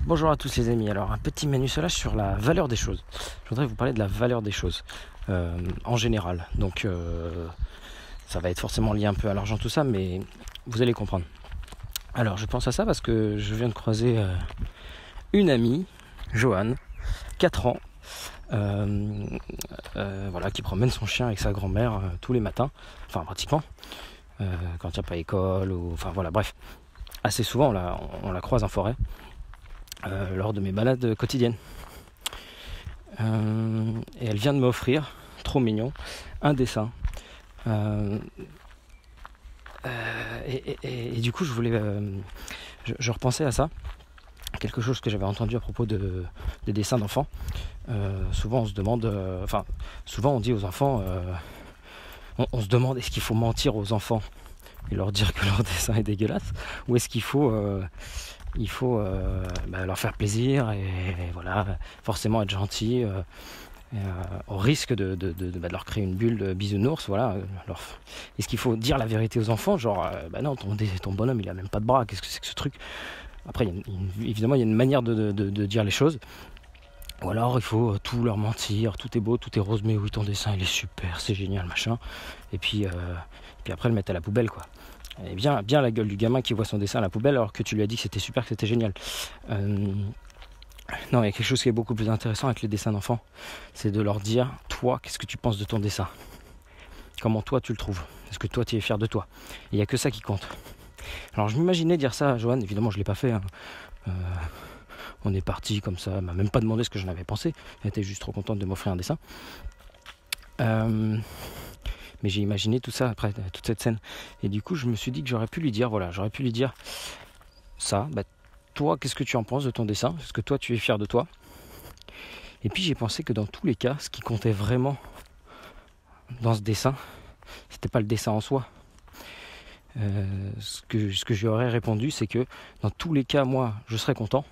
Bonjour à tous les amis, alors un petit manusolage sur la valeur des choses. Je voudrais vous parler de la valeur des choses en général. Donc ça va être forcément lié un peu à l'argent tout ça, mais vous allez comprendre. Alors je pense à ça parce que je viens de croiser une amie, Joanne, 4 ans, voilà, qui promène son chien avec sa grand-mère tous les matins, enfin pratiquement, quand il n'y a pas école, ou enfin voilà, bref. Assez souvent on la croise en forêt. Lors de mes balades quotidiennes. Et elle vient de m'offrir, trop mignon, un dessin. Et du coup, je repensais à ça, quelque chose que j'avais entendu à propos des dessins d'enfants. Souvent, on se demande, souvent on dit aux enfants, on se demande est-ce qu'il faut mentir aux enfants et leur dire que leur dessin est dégueulasse, ou est-ce qu'il faut leur faire plaisir et voilà, forcément être gentil au risque de leur créer une bulle de bisounours. Voilà. Est-ce qu'il faut dire la vérité aux enfants, genre non, ton bonhomme il a même pas de bras, qu'est-ce que c'est que ce truc? Après évidemment il y a une manière de dire les choses, ou alors il faut tout leur mentir, tout est beau, tout est rose, mais oui ton dessin il est super, c'est génial machin, et puis après le mettre à la poubelle quoi. Et bien la gueule du gamin qui voit son dessin à la poubelle alors que tu lui as dit que c'était super, que c'était génial. Non, il y a quelque chose qui est beaucoup plus intéressant avec les dessins d'enfants, c'est de leur dire, toi, qu'est-ce que tu penses de ton dessin? Comment toi tu le trouves? Est-ce que toi tu es fier de toi? Et il n'y a que ça qui compte. Alors je m'imaginais dire ça à Joanne, évidemment je ne l'ai pas fait. On est parti comme ça, elle m'a même pas demandé ce que j'en avais pensé, elle était juste trop contente de m'offrir un dessin. Mais j'ai imaginé tout ça après, toute cette scène. Et du coup, je me suis dit que j'aurais pu lui dire ça. Toi, qu'est-ce que tu en penses de ton dessin? Est-ce que toi, tu es fier de toi? Et puis, j'ai pensé que dans tous les cas, ce qui comptait vraiment dans ce dessin, c'était pas le dessin en soi. Ce que je lui aurais répondu, c'est que dans tous les cas, moi, je serais content.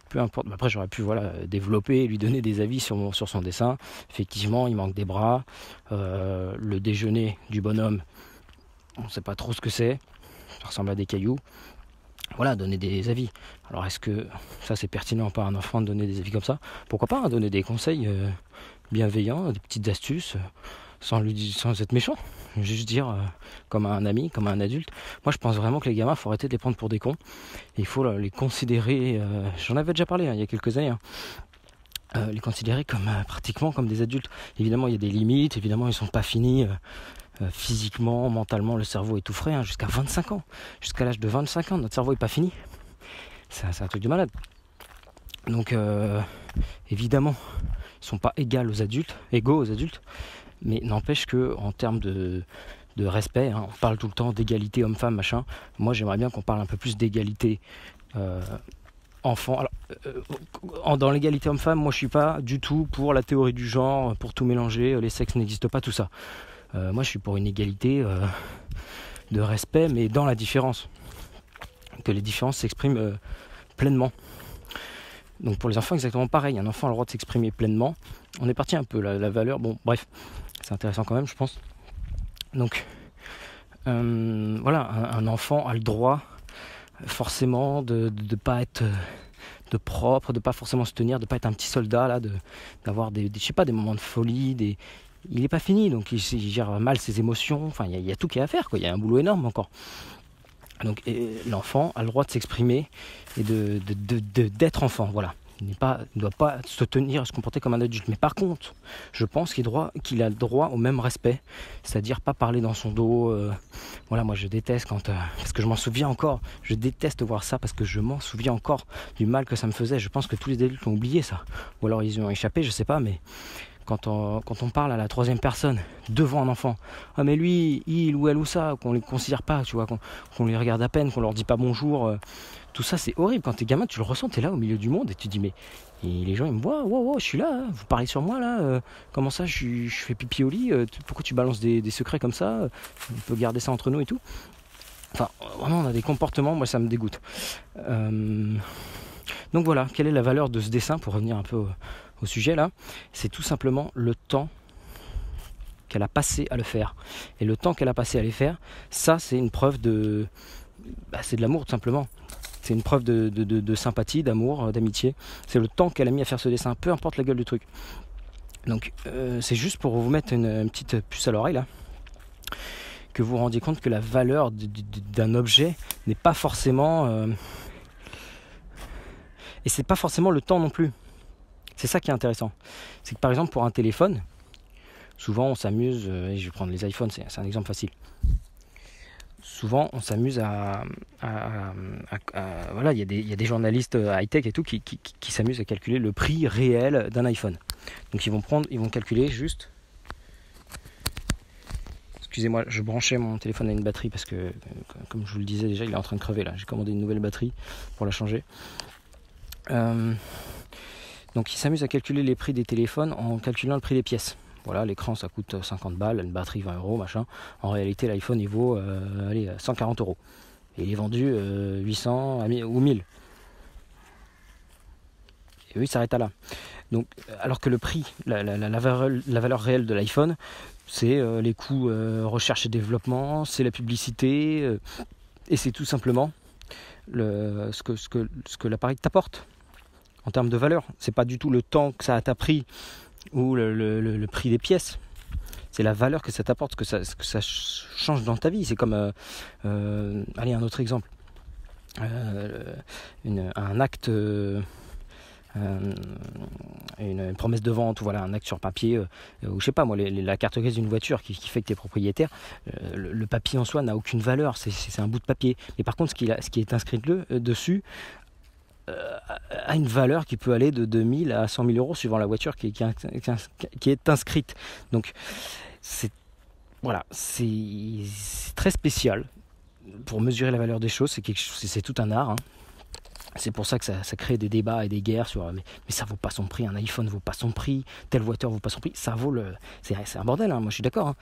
Peu importe. Après, j'aurais pu développer et lui donner des avis sur son dessin. Effectivement, il manque des bras. Le déjeuner du bonhomme, on ne sait pas trop ce que c'est. Ça ressemble à des cailloux. Voilà, donner des avis. Alors, est-ce que ça, c'est pertinent pour un enfant de donner des avis comme ça? Pourquoi pas donner des conseils bienveillants, des petites astuces, sans être méchant. Juste dire, comme un ami, comme un adulte. Moi, je pense vraiment que les gamins, il faut arrêter de les prendre pour des cons. Et il faut les considérer, j'en avais déjà parlé il y a quelques années, les considérer pratiquement comme des adultes. Évidemment, il y a des limites, évidemment, ils ne sont pas finis physiquement, mentalement, le cerveau est tout frais, jusqu'à 25 ans. Jusqu'à l'âge de 25 ans, notre cerveau n'est pas fini. C'est un truc de malade. Donc, évidemment, ils ne sont pas égaux aux adultes, mais n'empêche qu'en termes de respect, on parle tout le temps d'égalité homme-femme, machin. Moi, j'aimerais bien qu'on parle un peu plus d'égalité enfant. Alors, dans l'égalité homme-femme, moi, je suis pas du tout pour la théorie du genre, pour tout mélanger, les sexes n'existent pas, tout ça. Moi, je suis pour une égalité de respect, mais dans la différence. Que les différences s'expriment pleinement. Donc pour les enfants, exactement pareil. Un enfant a le droit de s'exprimer pleinement. On est parti un peu, la valeur. Bon, bref, c'est intéressant quand même, je pense. Donc, voilà, un enfant a le droit, forcément, de pas être de propre, de pas forcément se tenir, de pas être un petit soldat, là, d'avoir des moments de folie, il n'est pas fini, donc il gère mal ses émotions. Enfin, il y a tout qui est à faire, quoi. Il y a un boulot énorme encore. Donc l'enfant a le droit de s'exprimer et d'être enfant, voilà. Il ne doit pas se tenir et se comporter comme un adulte. Mais par contre, je pense qu'il a le droit au même respect, c'est-à-dire pas parler dans son dos. Voilà, moi je déteste parce que je m'en souviens encore. Je déteste voir ça parce que je m'en souviens encore du mal que ça me faisait. Je pense que tous les adultes ont oublié ça, ou alors ils ont échappé, je sais pas, mais quand on parle à la troisième personne devant un enfant, ah mais lui, il ou elle ou ça, qu'on les considère pas, tu vois, qu'on les regarde à peine, qu'on leur dit pas bonjour, tout ça c'est horrible. Quand t'es gamin, tu le ressens, t'es là au milieu du monde et tu te dis mais et les gens ils me voient, wow, je suis là, vous parlez sur moi là, comment ça je fais pipi au lit, pourquoi tu balances des secrets comme ça, on peut garder ça entre nous et tout. Enfin vraiment on a des comportements, moi ça me dégoûte. Donc voilà, quelle est la valeur de ce dessin pour revenir un peu au sujet là? C'est tout simplement le temps qu'elle a passé à le faire. Et le temps qu'elle a passé à les faire, ça c'est une preuve c'est de l'amour tout simplement. C'est une preuve de sympathie, d'amour, d'amitié. C'est le temps qu'elle a mis à faire ce dessin, peu importe la gueule du truc. Donc c'est juste pour vous mettre une petite puce à l'oreille là, que vous vous rendiez compte que la valeur d'un objet n'est pas forcément... et c'est pas forcément le temps non plus. C'est ça qui est intéressant. C'est que par exemple pour un téléphone, souvent on s'amuse, et je vais prendre les iPhones, c'est un exemple facile. Souvent on s'amuse voilà, il y a des journalistes high-tech et tout qui s'amusent à calculer le prix réel d'un iPhone. Donc ils vont calculer juste... Excusez-moi, je branchais mon téléphone à une batterie parce que, comme je vous le disais déjà, il est en train de crever là. J'ai commandé une nouvelle batterie pour la changer. Donc ils s'amusent à calculer les prix des téléphones en calculant le prix des pièces. Voilà, l'écran ça coûte 50 balles, une batterie 20 euros, machin. En réalité, l'iPhone il vaut 140 euros. Et il est vendu 800 ou 1000. Et oui, il s'arrête à là. Donc, alors que le prix, la valeur réelle de l'iPhone, c'est les coûts recherche et développement, c'est la publicité, et c'est tout simplement ce que l'appareil t'apporte en termes de valeur. C'est pas du tout le temps que ça t'a pris ou le prix des pièces. C'est la valeur que ça t'apporte, que ça change dans ta vie. C'est comme, allez, un autre exemple. Un acte... une promesse de vente, ou voilà, un acte sur papier, ou je sais pas moi, la carte grise d'une voiture qui fait que tu es propriétaire, le papier en soi n'a aucune valeur, c'est un bout de papier. Mais par contre, ce qui est inscrit dessus a une valeur qui peut aller de 2000 à 100 000 euros suivant la voiture qui est inscrite. Donc voilà, c'est très spécial pour mesurer la valeur des choses. C'est tout un art, hein. C'est pour ça que ça crée des débats et des guerres sur mais ça vaut pas son prix, un iPhone vaut pas son prix, telle voiture vaut pas son prix, ça vaut c'est un bordel, hein, moi je suis d'accord, hein.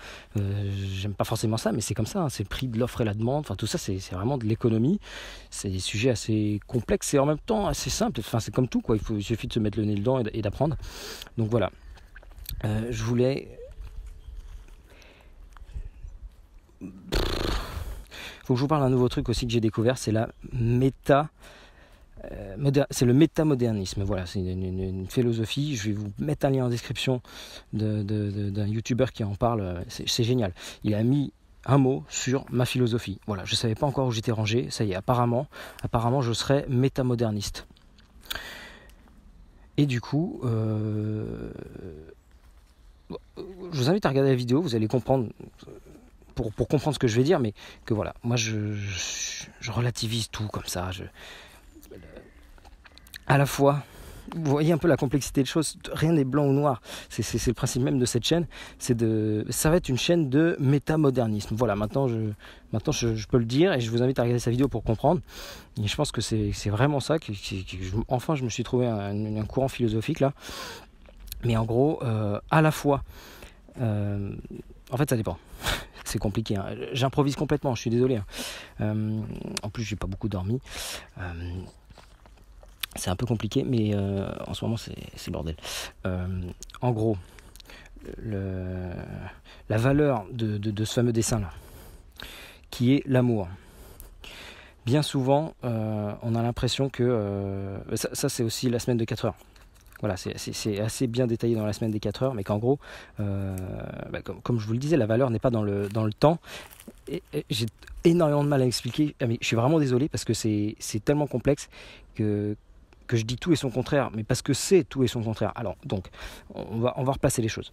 J'aime pas forcément ça, mais c'est comme ça, hein, c'est le prix de l'offre et la demande, enfin tout ça c'est vraiment de l'économie, c'est des sujets assez complexes et en même temps assez simples, enfin c'est comme tout quoi, il suffit de se mettre le nez dedans et d'apprendre. Donc voilà, je voulais... Faut que je vous parle d'un nouveau truc aussi que j'ai découvert, c'est c'est le métamodernisme. Voilà, c'est une philosophie. Je vais vous mettre un lien en description d'un youtubeur qui en parle. C'est génial. Il a mis un mot sur ma philosophie. Voilà, je ne savais pas encore où j'étais rangé. Ça y est, apparemment je serais métamoderniste. Et du coup, je vous invite à regarder la vidéo. Vous allez comprendre. Pour comprendre ce que je vais dire, mais que voilà, moi je relativise tout comme ça. À la fois, vous voyez un peu la complexité des choses, rien n'est blanc ou noir, c'est le principe même de cette chaîne, ça va être une chaîne de métamodernisme. Voilà, maintenant je peux le dire et je vous invite à regarder sa vidéo pour comprendre. Et je pense que c'est vraiment ça, enfin je me suis trouvé un courant philosophique là, mais en gros, à la fois, en fait ça dépend. C'est compliqué, hein. J'improvise complètement, je suis désolé, hein. En plus j'ai pas beaucoup dormi, c'est un peu compliqué, mais en ce moment c'est le bordel. En gros, la valeur de ce fameux dessin là, qui est l'amour. Bien souvent on a l'impression que ça c'est aussi la semaine de 4 heures. Voilà, c'est assez bien détaillé dans la semaine des 4 heures, mais qu'en gros, comme je vous le disais, la valeur n'est pas dans le temps. Et j'ai énormément de mal à expliquer, mais je suis vraiment désolé parce que c'est tellement complexe que je dis tout et son contraire, mais parce que c'est tout et son contraire. Alors, donc, on va replacer les choses.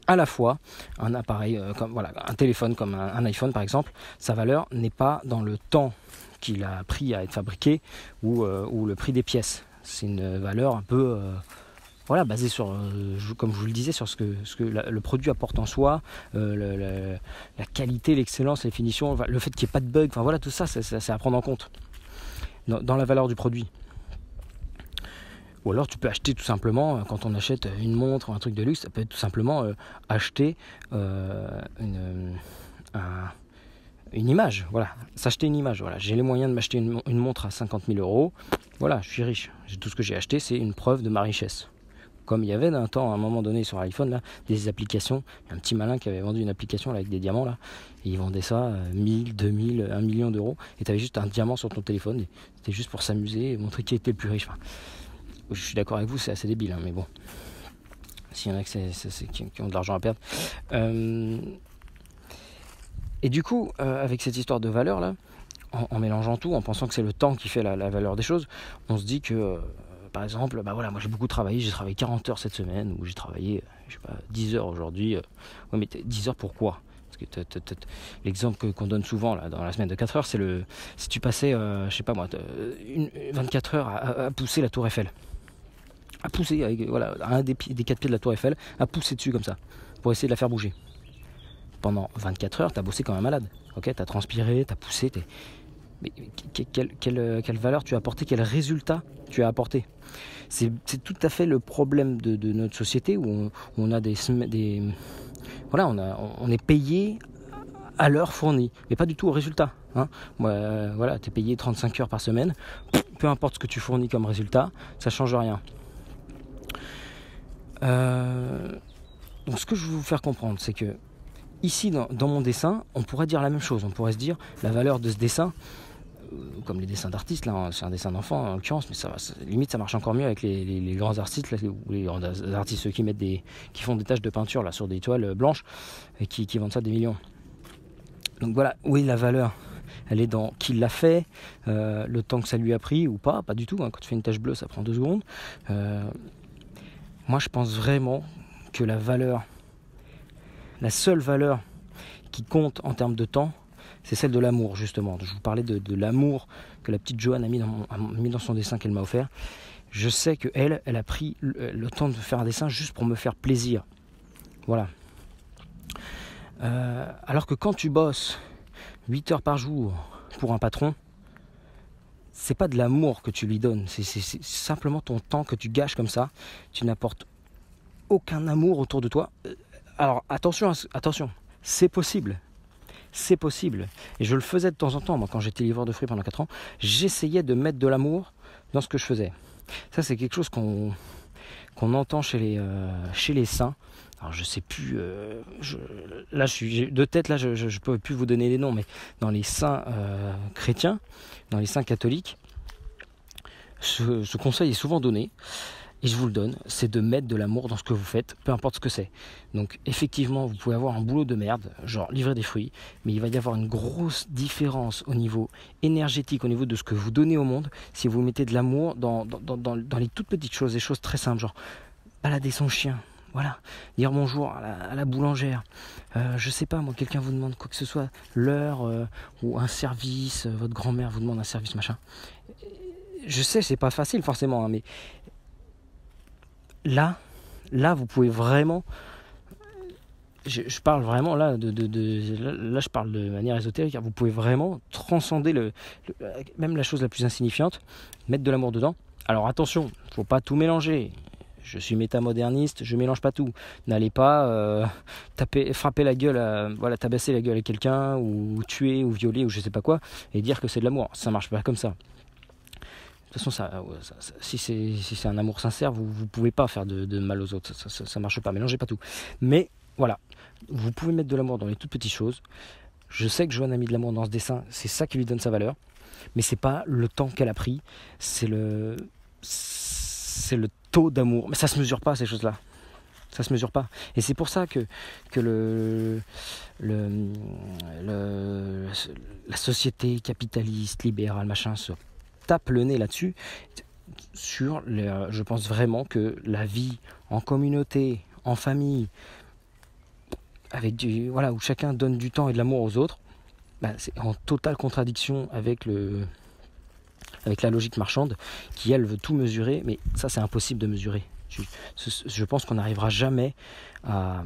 À la fois, un appareil, un téléphone comme un iPhone par exemple, sa valeur n'est pas dans le temps qu'il a pris à être fabriqué ou le prix des pièces. C'est une valeur un peu basée sur, comme je vous le disais, sur ce que le produit apporte en soi, la qualité, l'excellence, la finition, le fait qu'il n'y ait pas de bug, enfin voilà, tout ça, c'est à prendre en compte dans la valeur du produit. Ou alors tu peux acheter tout simplement, quand on achète une montre ou un truc de luxe, ça peut être tout simplement acheter une image, voilà, s'acheter une image, voilà, j'ai les moyens de m'acheter une montre à 50 000 euros, voilà, je suis riche, tout ce que j'ai acheté c'est une preuve de ma richesse, Comme il y avait d'un temps, à un moment donné sur iPhone, là, des applications, un petit malin qui avait vendu une application là, avec des diamants, là, et il vendait ça 1000, 2000, 1 million d'euros, et tu avais juste un diamant sur ton téléphone, et c'était juste pour s'amuser et montrer qui était le plus riche. Enfin, je suis d'accord avec vous, c'est assez débile, hein, mais bon, s'il y en a qui ont de l'argent à perdre. Et du coup, avec cette histoire de valeur là, en mélangeant tout, en pensant que c'est le temps qui fait la valeur des choses, on se dit que, par exemple, bah voilà, moi j'ai beaucoup travaillé, j'ai travaillé 40 heures cette semaine, ou j'ai travaillé, je sais pas, 10 heures aujourd'hui. Ouais, mais 10 heures pourquoi? Parce que l'exemple qu'on donne souvent là, dans la semaine de 4 heures, c'est si tu passais, je sais pas moi, 24 heures à pousser la tour Eiffel. À pousser, avec, voilà, un des 4 pieds de la tour Eiffel, à pousser dessus comme ça, pour essayer de la faire bouger. Pendant 24 heures, tu as bossé comme un malade. Ok, tu as transpiré, tu as poussé. Mais quelle valeur tu as apporté, quel résultat tu as apporté? C'est tout à fait le problème de notre société où on a voilà, on est payé à l'heure fournie, mais pas du tout au résultat. Hein. Voilà, tu es payé 35 heures par semaine, peu importe ce que tu fournis comme résultat, ça change rien. Donc ce que je veux vous faire comprendre, c'est que ici, dans mon dessin, on pourrait dire la même chose. On pourrait se dire, la valeur de ce dessin, comme les dessins d'artistes, là, hein, c'est un dessin d'enfant en l'occurrence, mais limite ça marche encore mieux avec les grands artistes, là, ou les grands artistes ceux qui font des taches de peinture là, sur des toiles blanches et qui vendent ça des millions. Donc voilà, oui, la valeur, elle est dans qui l'a fait, le temps que ça lui a pris ou pas du tout. Hein. Quand tu fais une tache bleue, ça prend 2 secondes. Moi, je pense vraiment que la seule valeur qui compte en termes de temps, c'est celle de l'amour, justement. Je vous parlais de l'amour que la petite Joanne a mis dans son dessin qu'elle m'a offert. Je sais qu'elle a pris le temps de faire un dessin juste pour me faire plaisir. Voilà. Alors que quand tu bosses 8 heures par jour pour un patron, c'est pas de l'amour que tu lui donnes, c'est simplement ton temps que tu gâches comme ça. Tu n'apportes aucun amour autour de toi. Alors attention, c'est possible. C'est possible. Et je le faisais de temps en temps. Moi, quand j'étais livreur de fruits pendant 4 ans, j'essayais de mettre de l'amour dans ce que je faisais. Ça, c'est quelque chose qu'on entend chez les saints. Alors, je sais plus. Là, de tête, là, je ne peux plus vous donner les noms, mais dans les saints chrétiens, dans les saints catholiques, ce conseil est souvent donné. Et je vous le donne, c'est de mettre de l'amour dans ce que vous faites, peu importe ce que c'est. Donc effectivement, vous pouvez avoir un boulot de merde, genre livrer des fruits, mais il va y avoir une grosse différence au niveau énergétique, au niveau de ce que vous donnez au monde, si vous mettez de l'amour dans les toutes petites choses, des choses très simples, genre balader son chien, voilà, dire bonjour à la boulangère, je sais pas moi, quelqu'un vous demande quoi que ce soit, l'heure ou un service, votre grand-mère vous demande un service machin. Je sais, c'est pas facile forcément, hein, mais Là, vous pouvez vraiment. Je parle vraiment là là, je parle de manière ésotérique. Vous pouvez vraiment transcender même la chose la plus insignifiante, mettre de l'amour dedans. Alors attention, faut pas tout mélanger. Je suis métamoderniste, je mélange pas tout. N'allez pas frapper la gueule, tabasser la gueule à quelqu'un, ou tuer, ou violer, ou je sais pas quoi, et dire que c'est de l'amour. Ça marche pas comme ça. De toute façon, si c'est un amour sincère, vous ne pouvez pas faire de mal aux autres. Ça marche pas. Mélangez pas tout. Mais voilà, vous pouvez mettre de l'amour dans les toutes petites choses. Je sais que Joanne a mis de l'amour dans ce dessin. C'est ça qui lui donne sa valeur. Mais c'est pas le temps qu'elle a pris. C'est le taux d'amour. Mais ça se mesure pas, ces choses-là. Ça se mesure pas. Et c'est pour ça que la société capitaliste, libérale, machin, se tape le nez là-dessus. Je pense vraiment que la vie en communauté, en famille, avec où chacun donne du temps et de l'amour aux autres, c'est en totale contradiction avec la logique marchande qui, elle, veut tout mesurer, mais ça, c'est impossible de mesurer. Je pense qu'on n'arrivera jamais à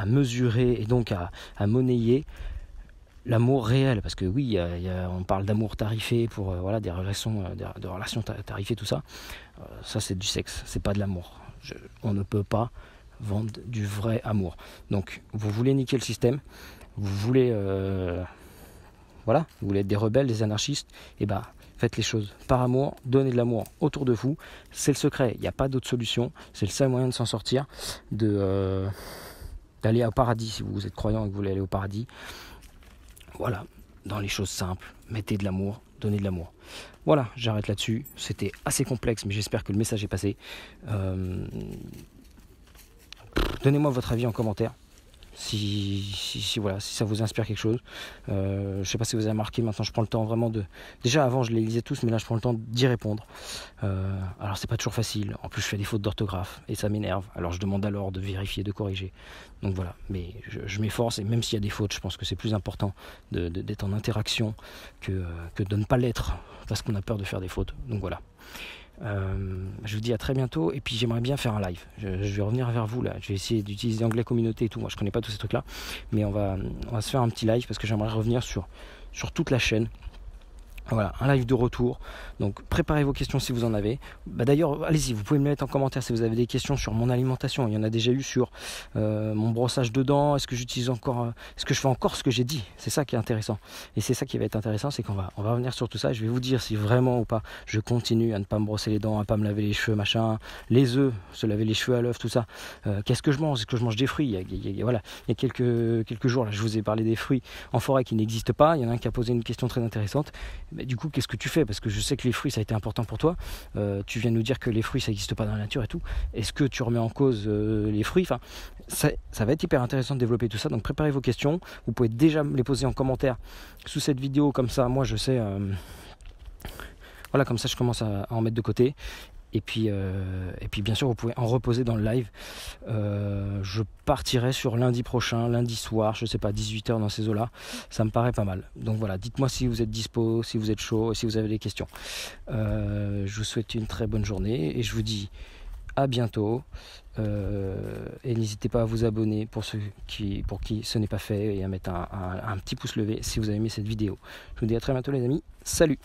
mesurer et donc à monnayer l'amour réel, parce que oui, on parle d'amour tarifé pour des relations, de relations tarifées, tout ça. Ça, c'est du sexe, c'est pas de l'amour. On ne peut pas vendre du vrai amour. Donc, vous voulez niquer le système, vous voulez, vous voulez être des rebelles, des anarchistes, et faites les choses par amour, donnez de l'amour autour de vous, c'est le secret, il n'y a pas d'autre solution, c'est le seul moyen de s'en sortir, d'aller au paradis si vous êtes croyant et que vous voulez aller au paradis. Voilà, dans les choses simples, mettez de l'amour, donnez de l'amour. Voilà, j'arrête là-dessus, c'était assez complexe mais j'espère que le message est passé. Donnez-moi votre avis en commentaire. Si ça vous inspire quelque chose. Je ne sais pas si vous avez remarqué, maintenant je prends le temps vraiment de... Déjà avant je les lisais tous, mais là je prends le temps d'y répondre. Alors c'est pas toujours facile, en plus je fais des fautes d'orthographe et ça m'énerve. Alors je demande alors de vérifier, de corriger. Donc voilà, mais je m'efforce et même s'il y a des fautes, je pense que c'est plus important d'être en interaction que de ne pas l'être parce qu'on a peur de faire des fautes. Donc voilà. Je vous dis à très bientôt et puis j'aimerais bien faire un live. Je vais revenir vers vous là. Je vais essayer d'utiliser Anglais Communauté et tout. Moi je connais pas tous ces trucs là, mais on va se faire un petit live parce que j'aimerais revenir sur toute la chaîne. Voilà, un live de retour. Donc préparez vos questions si vous en avez. D'ailleurs, allez-y, vous pouvez me mettre en commentaire si vous avez des questions sur mon alimentation. Il y en a déjà eu sur mon brossage de dents. Est-ce que j'utilise encore, est-ce que je fais encore ce que j'ai dit? C'est ça qui est intéressant. Et c'est ça qui va être intéressant, c'est qu'on va revenir sur tout ça. Je vais vous dire si vraiment ou pas je continue à ne pas me brosser les dents, à ne pas me laver les cheveux, machin, les œufs, se laver les cheveux à l'œuf, tout ça. Qu'est-ce que je mange? Est-ce que je mange des fruits? Voilà, il y a quelques jours là, je vous ai parlé des fruits en forêt qui n'existent pas. Il y en a un qui a posé une question très intéressante. Mais du coup, qu'est-ce que tu fais? Parce que je sais que les fruits, ça a été important pour toi. Tu viens de nous dire que les fruits, ça n'existe pas dans la nature et tout. Est-ce que tu remets en cause les fruits? Enfin, ça va être hyper intéressant de développer tout ça. Donc, préparez vos questions. Vous pouvez déjà me les poser en commentaire sous cette vidéo. Comme ça, moi, je sais... voilà, comme ça, je commence à en mettre de côté. Et puis bien sûr vous pouvez en reposer dans le live. Je partirai sur lundi prochain, lundi soir, je sais pas, 18h dans ces eaux-là. Ça me paraît pas mal. Donc voilà, dites-moi si vous êtes dispo, si vous êtes chaud, si vous avez des questions. Je vous souhaite une très bonne journée et je vous dis à bientôt. Et n'hésitez pas à vous abonner pour qui ce n'est pas fait et à mettre un petit pouce levé si vous avez aimé cette vidéo. Je vous dis à très bientôt les amis. Salut!